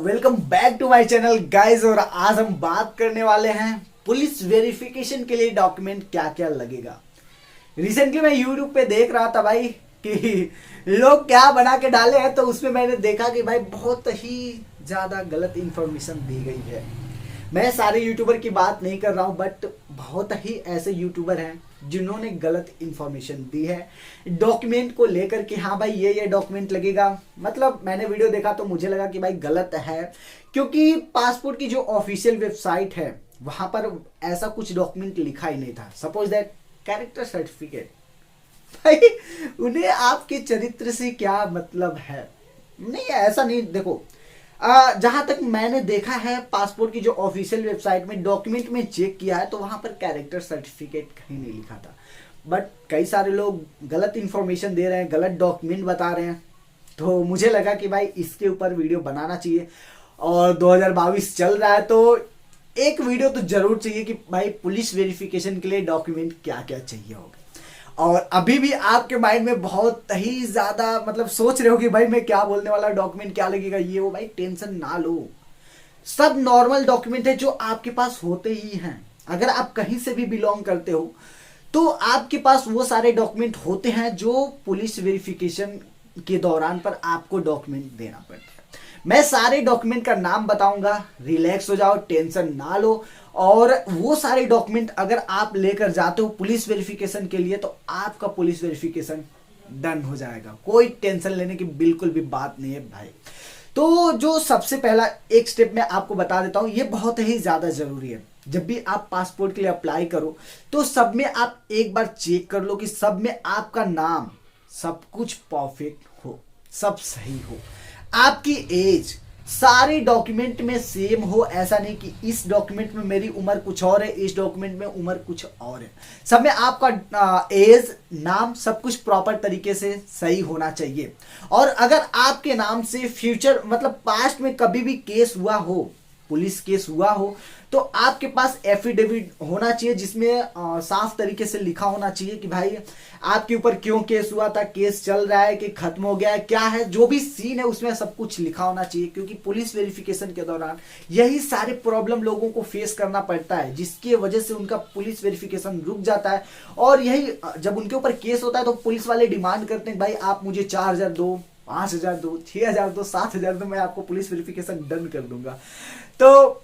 Welcome back to my channel guys. और आज हम बात करने वाले हैं पुलिस वेरिफिकेशन के लिए डॉक्यूमेंट क्या क्या लगेगा। रिसेंटली मैं यूट्यूब पे देख रहा था भाई कि लोग क्या बना के डाले हैं, तो उसमें मैंने देखा कि भाई बहुत ही ज़्यादा गलत इन्फॉर्मेशन दी गई है। मैं सारे यूट्यूबर की बात नहीं कर रहा हूँ, बट बहुत ही ऐसे यूट्यूबर हैं जिन्होंने गलत इन्फॉर्मेशन दी है डॉक्यूमेंट को लेकर कि हाँ भाई ये डॉक्यूमेंट लगेगा। मतलब मैंने वीडियो देखा तो मुझे लगा कि भाई गलत है, क्योंकि पासपोर्ट की जो ऑफिशियल वेबसाइट है वहां पर ऐसा कुछ डॉक्यूमेंट लिखा ही नहीं था। सपोज दैट कैरेक्टर सर्टिफिकेट, भाई उन्हें आपके चरित्र से क्या मतलब है? नहीं, ऐसा नहीं। देखो, जहां तक मैंने देखा है पासपोर्ट की जो ऑफिशियल वेबसाइट में डॉक्यूमेंट में चेक किया है तो वहां पर कैरेक्टर सर्टिफिकेट कहीं नहीं लिखा था। बट कई सारे लोग गलत इंफॉर्मेशन दे रहे हैं, गलत डॉक्यूमेंट बता रहे हैं, तो मुझे लगा कि भाई इसके ऊपर वीडियो बनाना चाहिए। और 2022 चल रहा है तो एक वीडियो तो जरूर चाहिए कि भाई पुलिस वेरिफिकेशन के लिए डॉक्यूमेंट क्या क्या चाहिए होगा। और अभी भी आपके माइंड में बहुत ही ज्यादा मतलब सोच रहे हो कि भाई मैं क्या बोलने वाला, डॉक्यूमेंट क्या लगेगा ये वो। भाई टेंशन ना लो, सब नॉर्मल डॉक्यूमेंट है जो आपके पास होते ही हैं। अगर आप कहीं से भी बिलोंग करते हो तो आपके पास वो सारे डॉक्यूमेंट होते हैं जो पुलिस वेरिफिकेशन के दौरान पर आपको डॉक्यूमेंट देना पड़ता है। मैं सारे डॉक्यूमेंट का नाम बताऊंगा, रिलैक्स हो जाओ, टेंशन ना लो। और वो सारे डॉक्यूमेंट अगर आप लेकर जाते हो पुलिस वेरिफिकेशन के लिए तो आपका पुलिस वेरिफिकेशन डन हो जाएगा। कोई टेंशन लेने की बिल्कुल भी बात नहीं है भाई। तो जो सबसे पहला एक स्टेप मैं आपको बता देता हूं, ये बहुत ही ज्यादा जरूरी है। जब भी आप पासपोर्ट के लिए अप्लाई करो तो सब में आप एक बार चेक कर लो कि सब में आपका नाम सब कुछ परफेक्ट हो, सब सही हो, आपकी एज सारे डॉक्यूमेंट में सेम हो। ऐसा नहीं कि इस डॉक्यूमेंट में मेरी उम्र कुछ और है, इस डॉक्यूमेंट में उम्र कुछ और है। सब में आपका एज, नाम सब कुछ प्रॉपर तरीके से सही होना चाहिए। और अगर आपके नाम से फ्यूचर मतलब पास्ट में कभी भी केस हुआ हो, पुलिस केस हुआ हो, तो आपके पास एफिडेविट होना चाहिए जिसमें साफ तरीके से लिखा होना चाहिए कि भाई आपके ऊपर क्यों केस हुआ था, केस चल रहा है कि खत्म हो गया है, क्या है, जो भी सीन है उसमें सब कुछ लिखा होना चाहिए। क्योंकि पुलिस वेरिफिकेशन के दौरान यही सारे प्रॉब्लम लोगों को फेस करना पड़ता है, जिसकी वजह से उनका पुलिस वेरिफिकेशन रुक जाता है। और यही जब उनके ऊपर केस होता है तो पुलिस वाले डिमांड करते हैं भाई आप मुझे 4,000 दो, 5,000 दो, 6,000 दो, 7,000 दो, मैं आपको पुलिस वेरिफिकेशन डन कर दूंगा। तो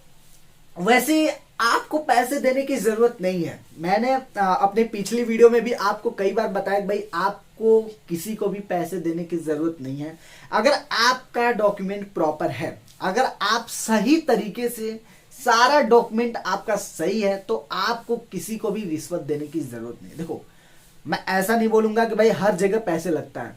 वैसे आपको पैसे देने की जरूरत नहीं है। मैंने अपने पिछली वीडियो में भी आपको कई बार बताया कि भाई आपको किसी को भी पैसे देने की जरूरत नहीं है। अगर आपका डॉक्यूमेंट प्रॉपर है, अगर आप सही तरीके से सारा डॉक्यूमेंट आपका सही है, तो आपको किसी को भी रिश्वत देने की जरूरत नहीं है। देखो, मैं ऐसा नहीं बोलूंगा कि भाई हर जगह पैसे लगता है।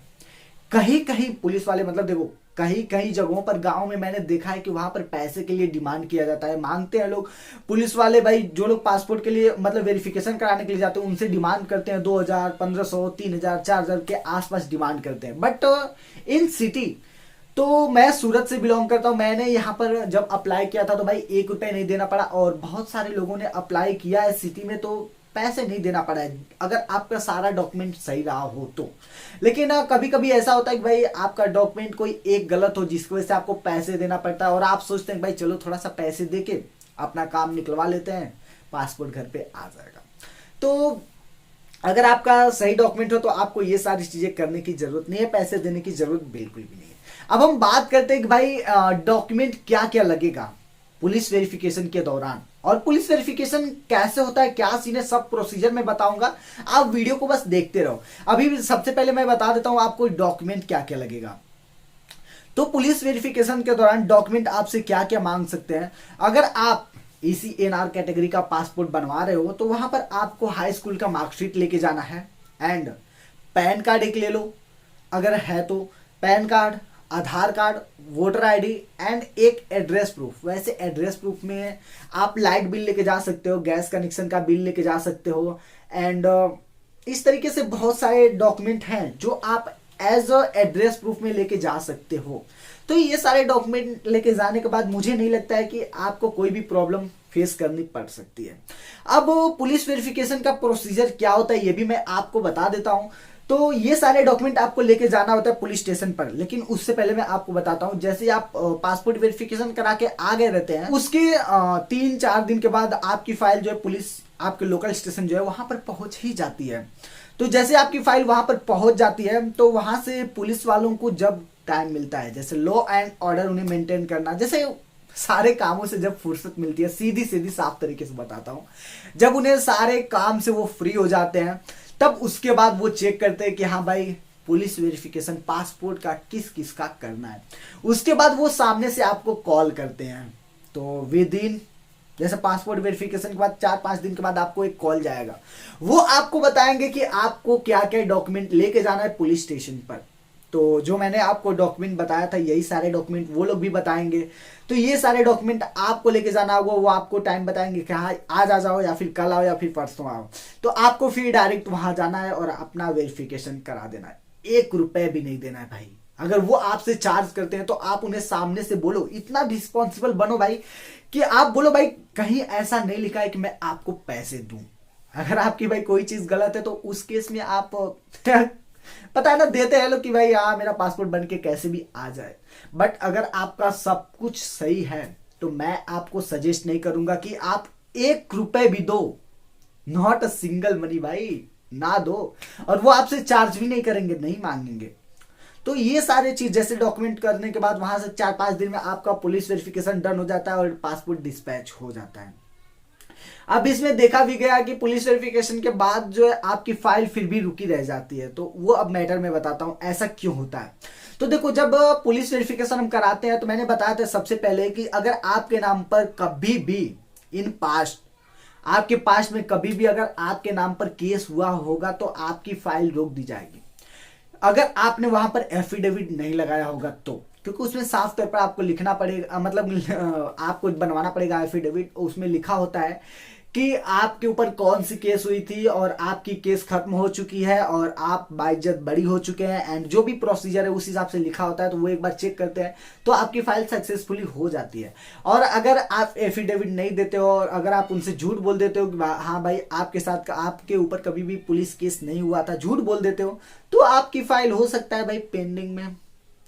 कहीं कहीं पुलिस वाले मतलब देखो, कहीं कहीं जगहों पर गांव में मैंने देखा है कि वहां पर पैसे के लिए डिमांड किया जाता है, मांगते हैं लोग पुलिस वाले। भाई जो लोग पासपोर्ट के लिए मतलब वेरिफिकेशन कराने के लिए जाते हैं उनसे डिमांड करते हैं 2,000, 1,500, 3,000, 4,000 के आसपास डिमांड करते हैं। बट इन सिटी, तो मैं सूरत से बिलोंग करता हूं, मैंने यहाँ पर जब अप्लाई किया था तो भाई 1 रुपए नहीं देना पड़ा। और बहुत सारे लोगों ने अप्लाई किया है सिटी में तो पैसे नहीं देना पड़ा है, अगर आपका सारा डॉक्यूमेंट सही रहा हो तो। लेकिन कभी कभी ऐसा होता है कि भाई आपका डॉक्यूमेंट कोई एक गलत हो जिसकी वजह से आपको पैसे देना पड़ता है, और आप सोचते हैं भाई चलो थोड़ा सा पैसे देके अपना काम निकलवा लेते हैं, पासपोर्ट घर पे आ जाएगा। तो अगर आपका सही डॉक्यूमेंट हो तो आपको ये सारी चीजें करने की जरूरत नहीं है, पैसे देने की जरूरत बिल्कुल भी नहीं है। अब हम बात करते हैं कि भाई डॉक्यूमेंट क्या क्या लगेगा पुलिस वेरिफिकेशन के दौरान, और पुलिस वेरिफिकेशन कैसे होता है, क्या सीन है, सब प्रोसीजर में बताऊंगा। आप वीडियो को बस देखते रहो। अभी सबसे पहले मैं बता देता हूं आपको डॉक्यूमेंट क्या क्या लगेगा। तो पुलिस वेरिफिकेशन के दौरान डॉक्यूमेंट आपसे क्या क्या मांग सकते हैं। अगर आप ECNR कैटेगरी का पासपोर्ट बनवा रहे हो तो वहां पर आपको हाई स्कूल का मार्कशीट लेके जाना है, एंड पैन कार्ड एक ले लो अगर है तो, pan card, Aadhaar card, voter ID and एक एड्रेस प्रूफ। वैसे एड्रेस प्रूफ में आप लाइट बिल लेके जा सकते हो, गैस कनेक्शन का बिल लेके जा सकते हो, एंड इस तरीके से बहुत सारे डॉक्यूमेंट हैं जो आप एज अ एड्रेस प्रूफ में लेके जा सकते हो। तो ये सारे डॉक्यूमेंट लेके जाने के बाद मुझे नहीं लगता है कि आपको कोई भी प्रॉब्लम फेस करनी पड़ सकती है। अब पुलिस वेरिफिकेशन का प्रोसीजर क्या होता है ये भी मैं आपको बता देता हूं। तो ये सारे डॉक्यूमेंट आपको लेके जाना होता है पुलिस स्टेशन पर। लेकिन उससे पहले मैं आपको बताता हूँ, जैसे आप पासपोर्ट वेरिफिकेशन करा के आ गए रहते हैं, उसके 3-4 दिन के बाद आपकी फाइल जो है पुलिस आपके लोकल स्टेशन जो है वहां पर पहुंच ही जाती है। तो जैसे आपकी फाइल वहां पर पहुंच जाती है तो वहां से पुलिस वालों को जब टाइम मिलता है, जैसे लॉ एंड ऑर्डर उन्हें मेंटेन करना, जैसे सारे कामों से जब फुर्सत मिलती है, सीधी सीधी साफ तरीके से बताता हूँ, जब उन्हें सारे काम से वो फ्री हो जाते हैं, तब उसके बाद वो चेक करते हैं कि हाँ भाई पुलिस वेरिफिकेशन पासपोर्ट का किस किस का करना है। उसके बाद वो सामने से आपको कॉल करते हैं। तो विद इन जैसे पासपोर्ट वेरिफिकेशन के बाद 4-5 दिन के बाद आपको एक कॉल जाएगा, वो आपको बताएंगे कि आपको क्या क्या डॉक्यूमेंट लेके जाना है पुलिस स्टेशन पर। तो जो मैंने आपको डॉक्यूमेंट बताया था यही सारे डॉक्यूमेंट वो लोग भी बताएंगे। तो ये सारे डॉक्यूमेंट आपको लेके जाना होगा, वो आपको टाइम बताएंगे कि हाँ आज आ जाओ या फिर कल आओ या फिर परसों आओ। तो आपको फिर डायरेक्ट वहां जाना है और अपना वेरिफिकेशन करा देना है। 1 रुपए भी नहीं देना है भाई। अगर वो आपसे चार्ज करते हैं तो आप उन्हें सामने से बोलो, इतना रिस्पॉन्सिबल बनो भाई कि आप बोलो भाई कहीं ऐसा नहीं लिखा है कि मैं आपको पैसे दूं। अगर आपकी भाई कोई चीज गलत है तो उस केस में आप पता है ना, देते हैं लोग कि भाई हाँ मेरा पासपोर्ट बन के कैसे भी आ जाए। बट अगर आपका सब कुछ सही है तो मैं आपको सजेस्ट नहीं करूंगा कि आप 1 रुपए भी दो, नॉट अ सिंगल मनी भाई, ना दो। और वो आपसे चार्ज भी नहीं करेंगे, नहीं मांगेंगे। तो ये सारे चीज जैसे डॉक्यूमेंट करने के बाद वहां से 4-5 दिन में आपका पुलिस वेरिफिकेशन डन हो जाता है और पासपोर्ट डिस्पैच हो जाता है। अब इसमें देखा भी गया कि पुलिस वेरिफिकेशन के बाद जो है आपकी फाइल फिर भी रुकी रह जाती है। तो वो अब मैटर में बताता हूं ऐसा क्यों होता है। तो देखो, जब पुलिस वेरिफिकेशन हम कराते हैं तो मैंने बताया था सबसे पहले कि अगर आपके नाम पर कभी भी इन पास्ट, आपके पास्ट में कभी भी अगर आपके नाम पर केस हुआ होगा तो आपकी फाइल रोक दी जाएगी। अगर आपने वहां पर एफिडेविट नहीं लगाया होगा तो, क्योंकि उसमें साफ तौर पर आपको लिखना पड़ेगा, मतलब आपको बनवाना पड़ेगा एफिडेविट। उसमें लिखा होता है कि आपके ऊपर कौन सी केस हुई थी और आपकी केस खत्म हो चुकी है और आप बाइज्जत बरी हो चुके हैं, एंड जो भी प्रोसीजर है उस हिसाब से लिखा होता है। तो वो एक बार चेक करते हैं तो आपकी फाइल सक्सेसफुली हो जाती है। और अगर आप एफिडेविट नहीं देते हो और अगर आप उनसे झूठ बोल देते हो कि हाँ भाई आपके साथ, आपके ऊपर कभी भी पुलिस केस नहीं हुआ था, झूठ बोल देते हो, तो आपकी फाइल हो सकता है भाई पेंडिंग में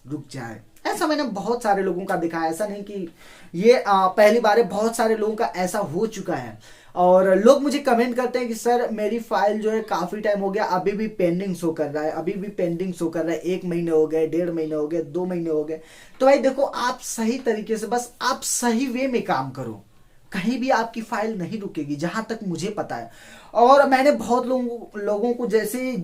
रुक जाए। ऐसा मैंने बहुत सारे लोगों का देखा है, ऐसा नहीं कि ये पहली बार है, बहुत सारे लोगों का ऐसा हो चुका है। और लोग मुझे कमेंट करते हैं कि सर मेरी फाइल जो है काफी टाइम हो गया अभी भी पेंडिंग शो कर रहा है, अभी भी पेंडिंग शो कर रहा है, 1 महीने हो गए, 1.5 महीने हो गए, 2 महीने हो गए। तो भाई देखो, आप सही तरीके से, बस आप सही वे में काम करो, कहीं भी आपकी फाइल नहीं रुकेगी जहां तक मुझे पता है। और मैंने बहुत लोगों को जैसे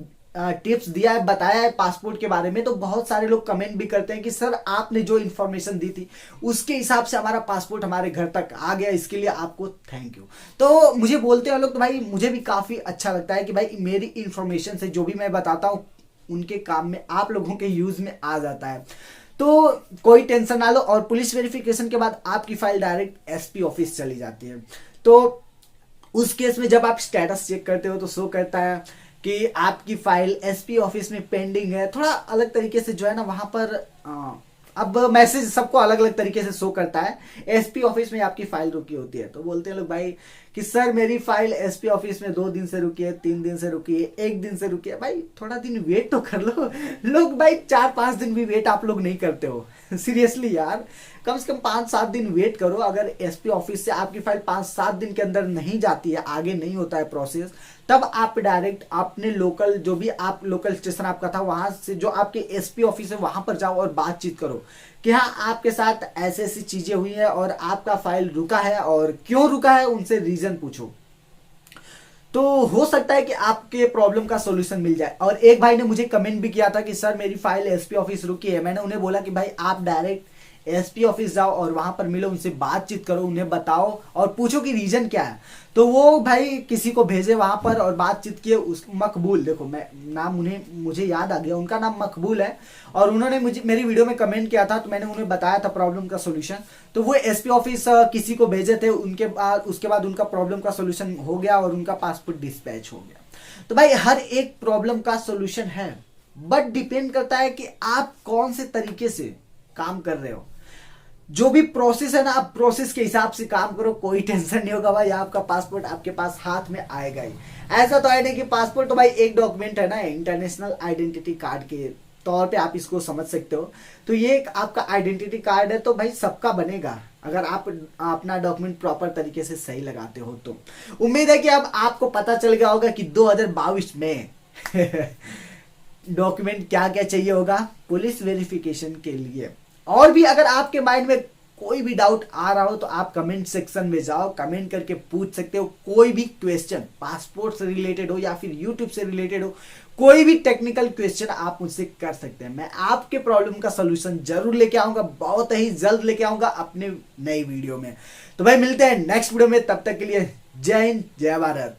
टिप्स दिया है, बताया है पासपोर्ट के बारे में, तो बहुत सारे लोग कमेंट भी करते हैं कि सर आपने जो इन्फॉर्मेशन दी थी उसके हिसाब से हमारा पासपोर्ट हमारे घर तक आ गया, इसके लिए आपको थैंक यू। तो मुझे बोलते हैं लोग, तो भाई मुझे भी काफी अच्छा लगता है कि भाई मेरी इन्फॉर्मेशन से जो भी मैं बताता हूँ उनके काम में, आप लोगों के यूज में आ जाता है। तो कोई टेंशन ना लो। और पुलिस वेरिफिकेशन के बाद आपकी फाइल डायरेक्ट एसपी ऑफिस चली जाती है। तो उस केस में जब आप स्टेटस चेक करते हो तो शो करता है कि आपकी फाइल एसपी ऑफिस में पेंडिंग है। थोड़ा अलग तरीके से जो है ना वहां पर अब मैसेज सबको अलग अलग तरीके से शो करता है। एसपी ऑफिस में आपकी फाइल रुकी होती है तो बोलते हैं लोग भाई कि सर मेरी फाइल एसपी ऑफिस में 2 दिन से रुकी है, 3 दिन से रुकी है, 1 दिन से रुकी है। भाई थोड़ा दिन वेट तो कर लो। लोग भाई 4-5 दिन भी वेट आप लोग नहीं करते हो। सीरियसली यार, कम से कम 5-7 दिन वेट करो। अगर एसपी ऑफिस से आपकी फाइल 5-7 दिन के अंदर नहीं जाती है, आगे नहीं होता है प्रोसेस, तब आप डायरेक्ट अपने लोकल, जो भी आप लोकल स्टेशन आपका था वहां से जो आपके एसपी ऑफिस है वहां पर जाओ और बातचीत करो कि हाँ आपके साथ ऐसी ऐसी चीजें हुई है और आपका फाइल रुका है और क्यों रुका है, उनसे रीजन पूछो। तो हो सकता है कि आपके प्रॉब्लम का सॉल्यूशन मिल जाए। और एक भाई ने मुझे कमेंट भी किया था कि सर मेरी फाइल एसपी ऑफिस रुकी है। मैंने उन्हें बोला कि भाई आप डायरेक्ट एसपी ऑफिस जाओ और वहां पर मिलो, उनसे बातचीत करो, उन्हें बताओ और पूछो कि रीजन क्या है। तो वो भाई किसी को भेजे वहां पर और बातचीत किए। उस मकबूल, देखो मैं नाम उन्हें मुझे याद आ गया, उनका नाम मकबूल है। और उन्होंने मुझे मेरी वीडियो में कमेंट किया था तो मैंने उन्हें बताया था प्रॉब्लम का सोल्यूशन। तो वो एसपी ऑफिस किसी को भेजे थे, उनके बाद उसके बाद उनका प्रॉब्लम का सोल्यूशन हो गया और उनका पासपोर्ट डिस्पैच हो गया। तो भाई हर एक प्रॉब्लम का सोल्यूशन है, बट डिपेंड करता है कि आप कौन से तरीके से काम कर रहे हो। जो भी प्रोसेस है ना, आप प्रोसेस के हिसाब से काम करो, कोई टेंशन नहीं होगा भाई, आपका पासपोर्ट आपके पास हाथ में आएगा ही। ऐसा तो है नहीं कि पासपोर्ट तो भाई एक डॉक्यूमेंट है ना, इंटरनेशनल आइडेंटिटी कार्ड के तौर पे आप इसको समझ सकते हो। तो ये एक आपका आइडेंटिटी कार्ड है, तो भाई सबका बनेगा अगर आप अपना डॉक्यूमेंट प्रॉपर तरीके से सही लगाते हो तो। उम्मीद है कि अब आपको पता चल गया होगा कि 2022 में डॉक्यूमेंट क्या क्या चाहिए होगा पुलिस वेरिफिकेशन के लिए। और भी अगर आपके माइंड में कोई भी डाउट आ रहा हो तो आप कमेंट सेक्शन में जाओ, कमेंट करके पूछ सकते हो कोई भी क्वेश्चन, पासपोर्ट से रिलेटेड हो या फिर यूट्यूब से रिलेटेड हो, कोई भी टेक्निकल क्वेश्चन आप मुझसे कर सकते हैं। मैं आपके प्रॉब्लम का सोल्यूशन जरूर लेके आऊंगा, बहुत ही जल्द लेके आऊंगा अपने नई वीडियो में। तो भाई मिलते हैं नेक्स्ट वीडियो में, तब तक के लिए जय हिंद जय भारत।